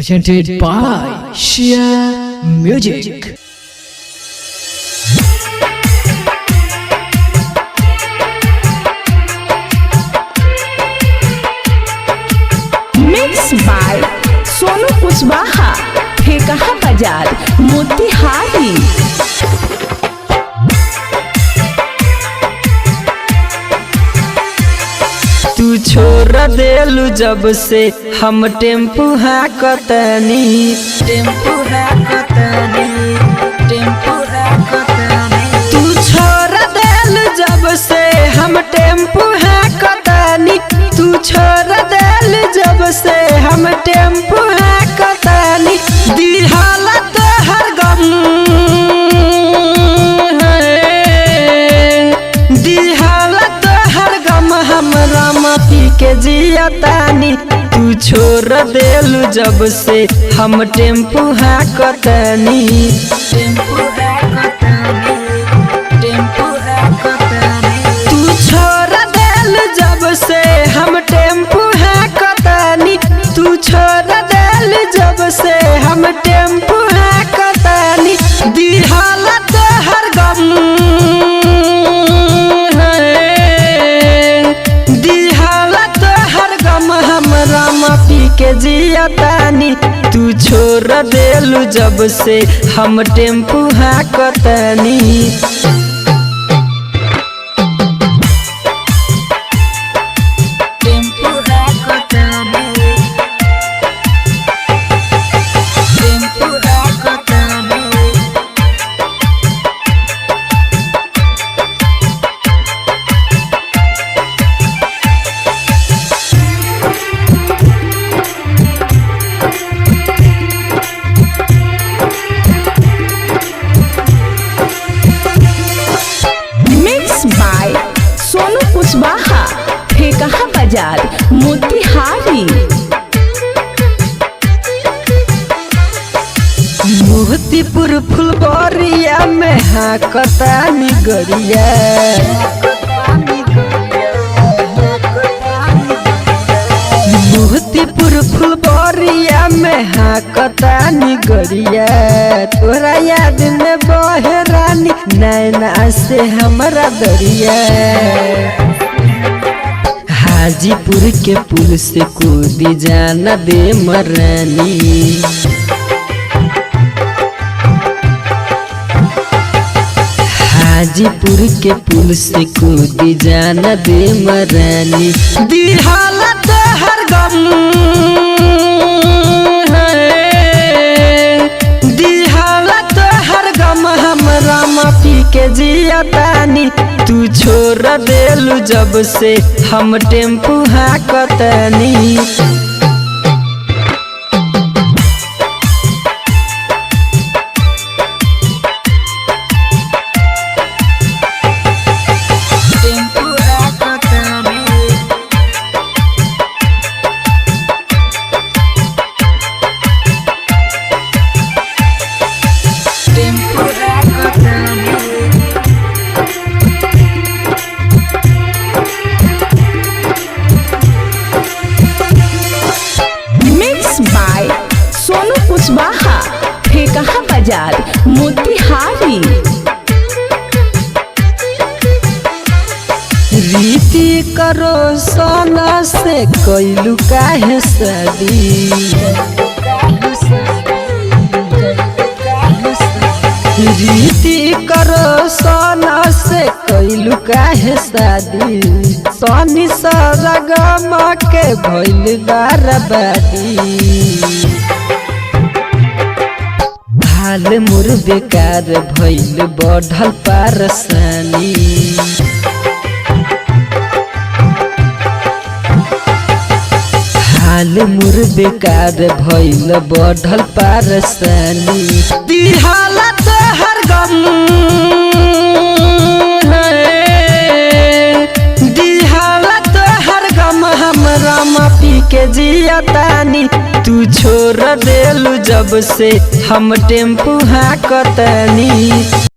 presented by Shia Music. Mixed by Sonu Kushwaha, ठेकहा बाजार, मोतिहारी। तू छोड़ देलू जब से हम टेम्पू हाकतनी तू छोड़ देलू जब से हम टेम्पू हाकतनी तू छोड़ देलू जब से हम टेम्पू हाकतनी दिहाला तो हर गम दिहाला तो हर गम हमरा माफी के जियतानी तू छोड़ देलू जब से हम टेम्पू हाकतनी तू छोड़ देलू जब से हम टेम्पू हाकतनी तू छोड़ देलू जब से हम टेम्पू हाकतनी दिहाला तो हर गम दिहाला तो हर गम हमरा माफी के जियतानी तू छोड़ देलू जब से हम टेम्पू हाकतनी सोनू कुशवाहा, ठेकहा बाजार, मोतिहारी। मोतीपुर फुलबरिया में हाकतानी गरिया मोतीपुर फुलबरिया में हाकतानी गरिया तोरा याद में बहे रानी नैना से हमरा दरिया हाजीपुर के पुल से कूदी जाना दे मरानी हाजीपुर के पुल से कूदी जाना दे मरानी दिहाला तो हर गम दिहाला तो हर गम हमरा माफी के जियतानी तू छोड़ देलू जब से हम टेम्पू हाकतनी सोनू कुशवाहा, ठेकहा बाजार, मोतिहारी। रीति करो सोना से कैलू काहे शादी रीति करो सोना से कैलू काहे शादी सोनी सरगम के भइल बर्बादी हाल मोर बेकार भइल बढ़ल पारसानी हाल मोर बेकार भइल बढ़ल पारसानी दिहाला तो हर गम दिहाला तो हर गम हमरा माफी के जियतानी तू छोड़ देलू जब से हम टेम्पू हाकतनी।